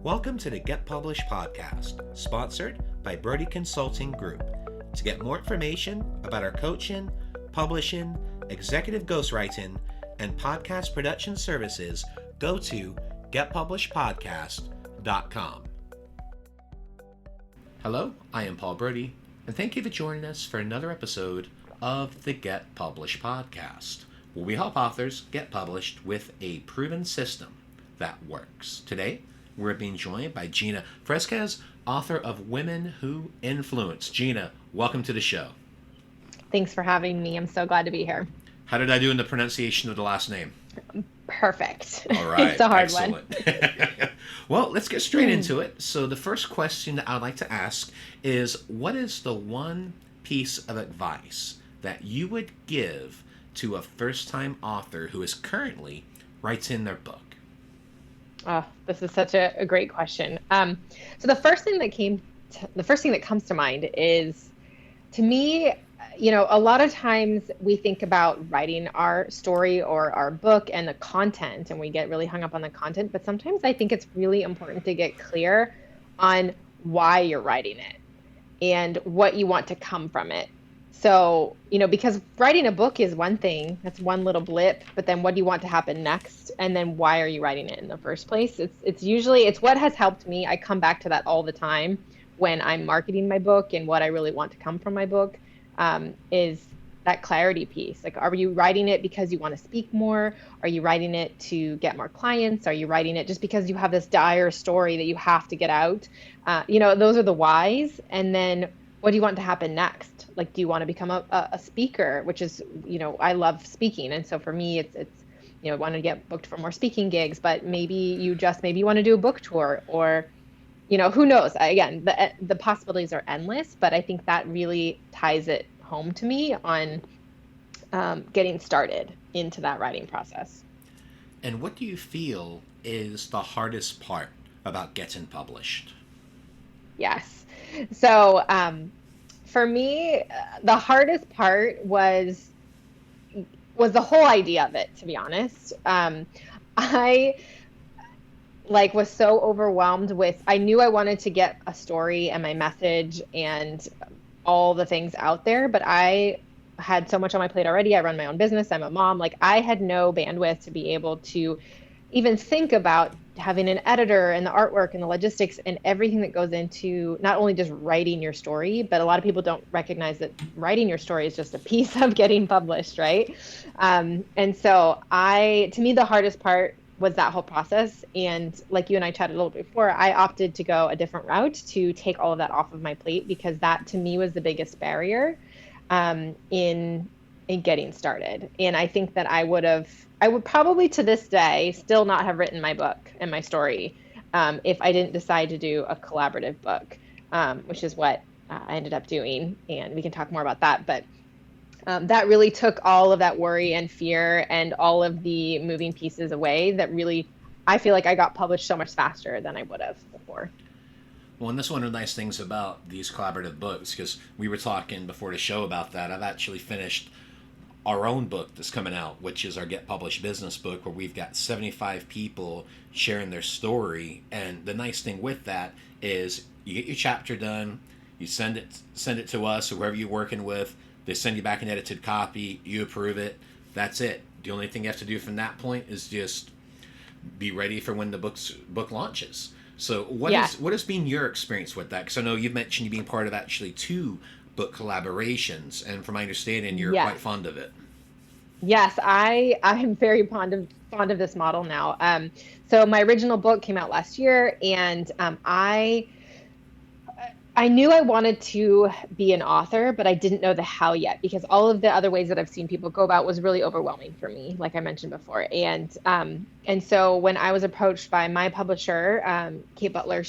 Welcome to the Get Published podcast, sponsored by Brodie Consulting Group. To get more information about our coaching, publishing, executive ghostwriting, and podcast production services, go to getpublishedpodcast.com. Hello, I am Paul Brodie, and thank you for joining us for another episode of the Get Published podcast, where we help authors get published with a proven system that works. Today, we're being joined by Gina Fresquez, author of Women Who Influence. Gina, welcome to the show. Thanks for having me. I'm so glad to be here. How did I do in the pronunciation of the last name? Perfect. All right. It's a hard excellent. One. Well, let's get straight into it. So the first question that I'd like to ask is, what is the one piece of advice that you would give to a first-time author who is currently writing their book? Oh, this is such a great question. So the first thing that comes to mind is, to me, a lot of times we think about writing our story or our book and the content, and we get really hung up on the content. But sometimes I think it's really important to get clear on why you're writing it and what you want to come from it. So, because writing a book is one thing, that's one little blip, but then what do you want to happen next? And then why are you writing it in the first place? It's what has helped me. I come back to that all the time when I'm marketing my book, and what I really want to come from my book is that clarity piece. Like, are you writing it because you want to speak more? Are you writing it to get more clients? Are you writing it just because you have this dire story that you have to get out? Those are the whys. And then what do you want to happen next? Like, do you want to become a speaker, which is, I love speaking. And so for me, it's want to get booked for more speaking gigs, but maybe you want to do a book tour, or, who knows? Again, the possibilities are endless, but I think that really ties it home to me on getting started into that writing process. And what do you feel is the hardest part about getting published? Yes. So, for me, the hardest part was the whole idea of it, to be honest. I was so overwhelmed with, I knew I wanted to get a story and my message and all the things out there, but I had so much on my plate already. I run my own business. I'm a mom. I had no bandwidth to be able to even think about having an editor and the artwork and the logistics and everything that goes into not only just writing your story, but a lot of people don't recognize that writing your story is just a piece of getting published, right? And so to me, the hardest part was that whole process. And like you and I chatted a little bit before, I opted to go a different route to take all of that off of my plate, because that to me was the biggest barrier in getting started. And I think that I would probably to this day still not have written my book and my story if I didn't decide to do a collaborative book, which is what I ended up doing. And we can talk more about that. But that really took all of that worry and fear and all of the moving pieces away. That really, I feel like I got published so much faster than I would have before. Well, and that's one of the nice things about these collaborative books, because we were talking before the show about that. I've actually finished our own book that's coming out, which is our Get Published business book, where we've got 75 people sharing their story. And the nice thing with that is you get your chapter done, you send it to us or whoever you're working with. They send you back an edited copy, you approve it, that's it. The only thing you have to do from that point is just be ready for when the book launches. So what has been your experience with that? Because I know you've mentioned you being part of actually 2 book collaborations, and from my understanding, you're quite fond of it. Yes, I am very fond of this model now. So my original book came out last year, and I knew I wanted to be an author, but I didn't know the how yet, because all of the other ways that I've seen people go about was really overwhelming for me, like I mentioned before. And so when I was approached by my publisher, Kate Butler,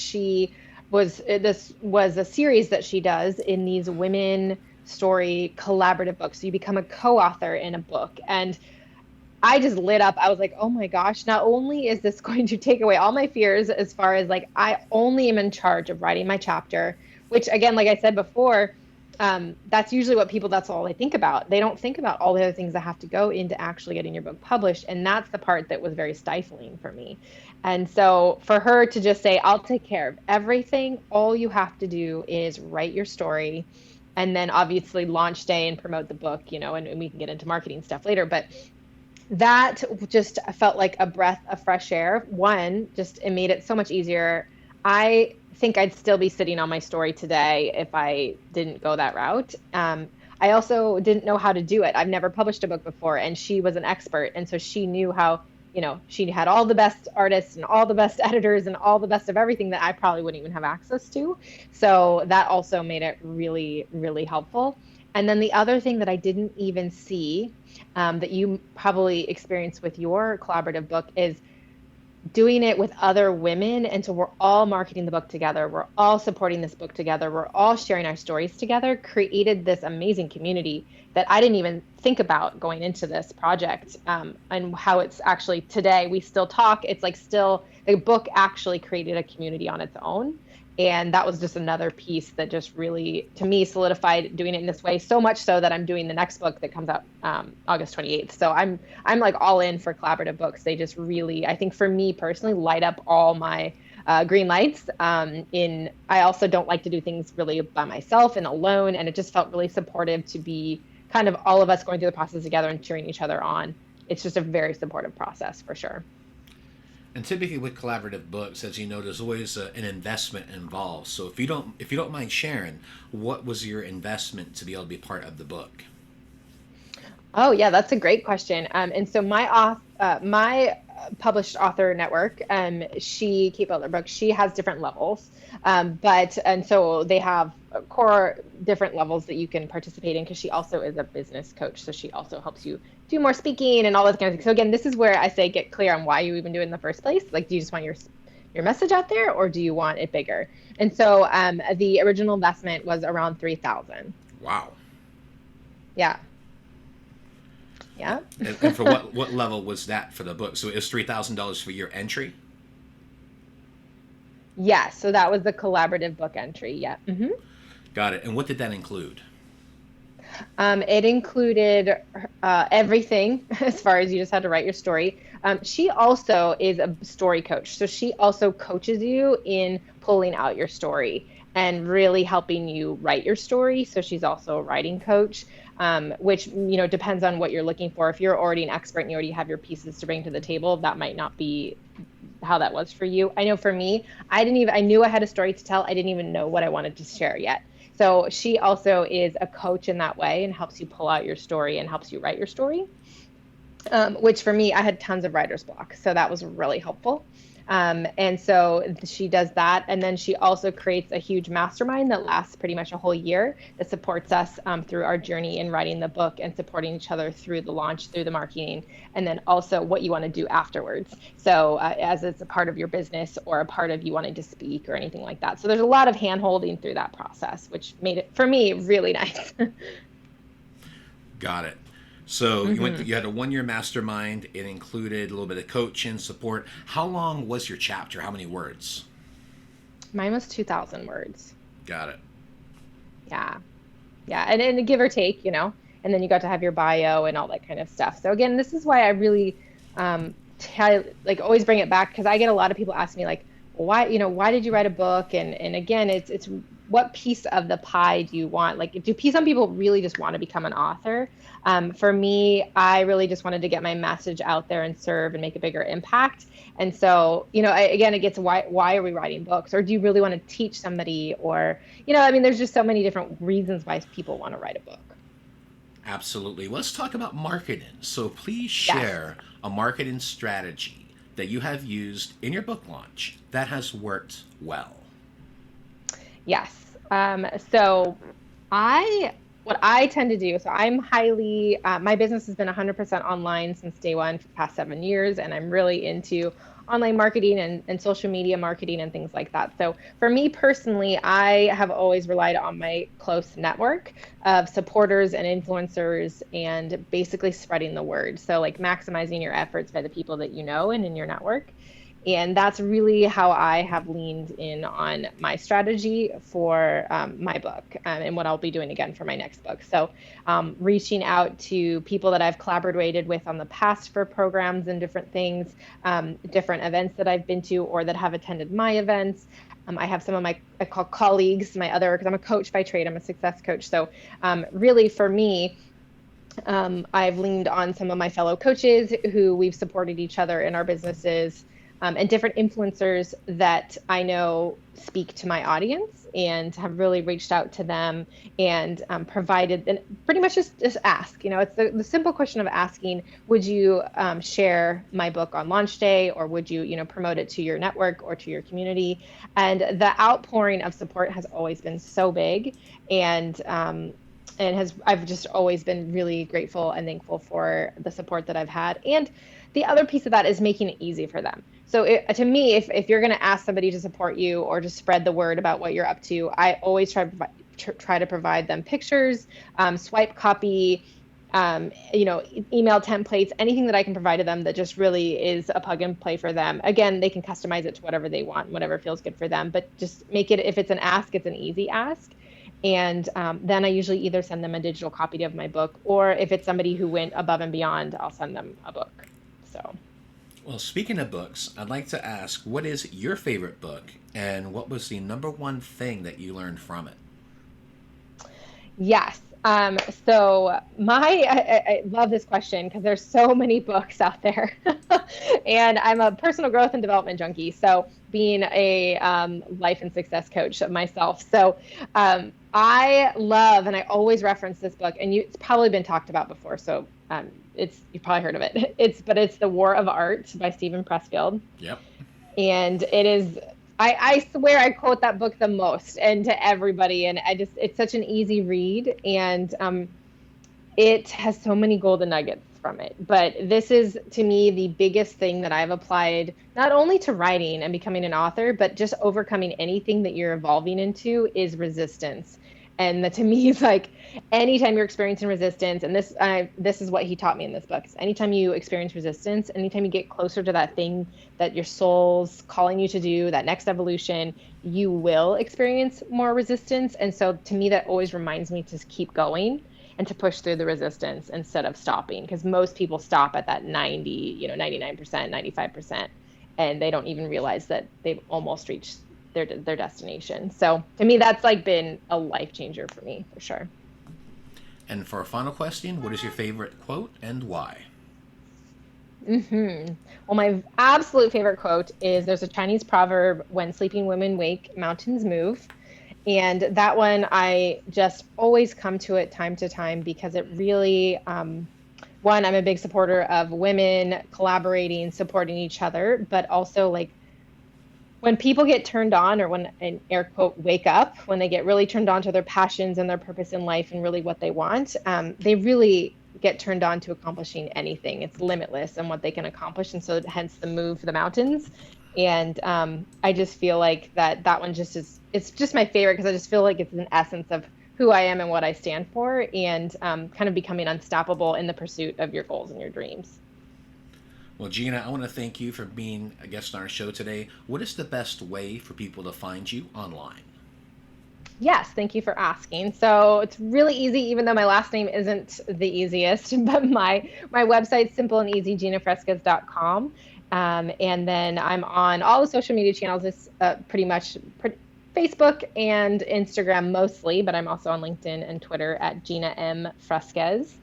this was a series that she does in these women story collaborative books. So you become a co-author in a book. And I just lit up. I was like, oh my gosh, not only is this going to take away all my fears as far as I only am in charge of writing my chapter, which again, like I said before, that's usually that's all they think about. They don't think about all the other things that have to go into actually getting your book published. And that's the part that was very stifling for me. And so for her to just say, I'll take care of everything, all you have to do is write your story, and then obviously launch day and promote the book, and we can get into marketing stuff later. But that just felt like a breath of fresh air. One, just it made it so much easier. I think I'd still be sitting on my story today if I didn't go that route. I also didn't know how to do it. I've never published a book before, and she was an expert. And so she knew how, she had all the best artists and all the best editors and all the best of everything that I probably wouldn't even have access to. So that also made it really, really helpful. And then the other thing that I didn't even see, that you probably experienced with your collaborative book, is doing it with other women. And so we're all marketing the book together. We're all supporting this book together. We're all sharing our stories together, created this amazing community that I didn't even think about going into this project, and how it's actually today we still talk. It's like still the book actually created a community on its own. And that was just another piece that just really, to me, solidified doing it in this way, so much so that I'm doing the next book that comes out August 28th. So I'm like all in for collaborative books. They just really, I think for me personally, light up all my green lights. I also don't like to do things really by myself and alone. And it just felt really supportive to be kind of all of us going through the process together and cheering each other on. It's just a very supportive process for sure. And typically with collaborative books, as you know, there's always an investment involved. So if you don't mind sharing, what was your investment to be able to be part of the book? Oh yeah, that's a great question. And so my published author network, she Keep Other Books, she has different levels, and so they have core different levels that you can participate in, because she also is a business coach, so she also helps you do more speaking and all those kinds of things. So again, this is where I say get clear on why you even do it in the first place. Like, do you just want your message out there, or do you want it bigger? And so the original investment was around $3,000. Wow. Yeah. Yeah. And for what level was that for the book? So it was $3,000 for your entry? Yeah, so that was the collaborative book entry. Yeah. Mm-hmm. Got it. And what did that include? It included everything as far as you just had to write your story. She also is a story coach. So she also coaches you in pulling out your story and really helping you write your story. So she's also a writing coach, which, depends on what you're looking for. If you're already an expert and you already have your pieces to bring to the table, that might not be how that was for you. I know for me, I knew I had a story to tell. I didn't even know what I wanted to share yet. So she also is a coach in that way and helps you pull out your story and helps you write your story, which for me, I had tons of writer's block. So that was really helpful. And so she does that. And then she also creates a huge mastermind that lasts pretty much a whole year, that supports us through our journey in writing the book and supporting each other through the launch, through the marketing, and then also what you want to do afterwards. So as it's a part of your business or a part of you wanting to speak or anything like that. So there's a lot of hand holding through that process, which made it, for me, really nice. Got it. So you had a 1-year mastermind. It included a little bit of coaching, support. How long was your chapter? How many words? Mine was 2,000 words. Got it. Yeah. Yeah. And give or take, and then you got to have your bio and all that kind of stuff. So again, this is why I really always bring it back, because I get a lot of people ask me like, why did you write a book? And again, it's what piece of the pie do you want? Like, some people really just want to become an author? For me, I really just wanted to get my message out there and serve and make a bigger impact. And so, again, it gets why are we writing books? Or do you really want to teach somebody? Or, there's just so many different reasons why people want to write a book. Absolutely. Let's talk about marketing. So please share a marketing strategy that you have used in your book launch that has worked well. Yes. So what I tend to do, so I'm highly, my business has been 100% online since day one for the past 7 years, and I'm really into online marketing and social media marketing and things like that. So for me personally, I have always relied on my close network of supporters and influencers and basically spreading the word. So like maximizing your efforts by the people that you know and in your network. And that's really how I have leaned in on my strategy for my book, and what I'll be doing again for my next book. So reaching out to people that I've collaborated with on the past for programs and different things, different events that I've been to or that have attended my events. I have some of my, I call colleagues, because I'm a coach by trade, I'm a success coach. So really for me, I've leaned on some of my fellow coaches who we've supported each other in our businesses, and different influencers that I know speak to my audience, and have really reached out to them and provided, and pretty much just ask, it's the simple question of asking, would you share my book on launch day, or would you, promote it to your network or to your community? And the outpouring of support has always been so big, and I've just always been really grateful and thankful for the support that I've had. And the other piece of that is making it easy for them. So to me, if you're going to ask somebody to support you or just spread the word about what you're up to, I always try to provide them pictures, swipe copy, email templates, anything that I can provide to them that just really is a plug and play for them. Again, they can customize it to whatever they want, whatever feels good for them, but just make it, if it's an ask, it's an easy ask. And then I usually either send them a digital copy of my book, or if it's somebody who went above and beyond, I'll send them a book. So. Well, speaking of books, I'd like to ask, what is your favorite book, and what was the number one thing that you learned from it? Yes. So I love this question because there's so many books out there, and I'm a personal growth and development junkie. So being a life and success coach myself. So I love, and I always reference this book, and it's probably been talked about before. So you've probably heard of it. It's The War of Art by Steven Pressfield. Yep. And it is, I swear I quote that book the most, and to everybody. And it's such an easy read, and it has so many golden nuggets from it. But this is, to me, the biggest thing that I've applied, not only to writing and becoming an author, but just overcoming anything that you're evolving into, is resistance. And that, to me, is like, anytime you're experiencing resistance, and this is what he taught me in this book, is anytime you experience resistance, anytime you get closer to that thing that your soul's calling you to do, that next evolution, you will experience more resistance. And so to me, that always reminds me to keep going and to push through the resistance instead of stopping, because most people stop at that 99%, 95%, and they don't even realize that they've almost reached their destination. So to me, that's like been a life changer for me, for sure. And for a final question, what is your favorite quote and why? Well, my absolute favorite quote is, there's a Chinese proverb, when sleeping women wake, mountains move. And that one, I just always come to it time to time, because it really, one, I'm a big supporter of women collaborating, supporting each other, but also, like, when people get turned on, or when, an air quote, wake up, when they get really turned on to their passions and their purpose in life and really what they want, they really get turned on to accomplishing anything. It's limitless in what they can accomplish. And so hence the move for the mountains. And I just feel like that one just is, it's just my favorite, because I just feel like it's an essence of who I am and what I stand for, and kind of becoming unstoppable in the pursuit of your goals and your dreams. Well, Gina, I want to thank you for being a guest on our show today. What is the best way for people to find you online? Yes, thank you for asking. So it's really easy, even though my last name isn't the easiest, but my website's simple and easy, ginafresquez.com. And then I'm on all the social media channels, pretty much Facebook and Instagram mostly, but I'm also on LinkedIn and Twitter at Gina M. Fresquez.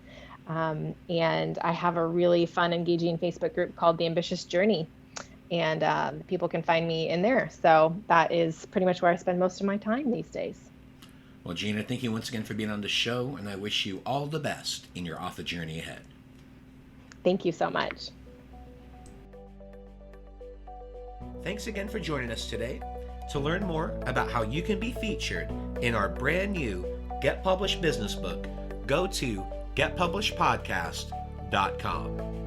And I have a really fun, engaging Facebook group called The Ambitious Journey, and people can find me in there. So that is pretty much where I spend most of my time these days. Well, Gina, thank you once again for being on the show, and I wish you all the best in your author journey ahead. Thank you so much. Thanks again for joining us today. To learn more about how you can be featured in our brand new Get Published business book, go to getpublishedpodcast.com.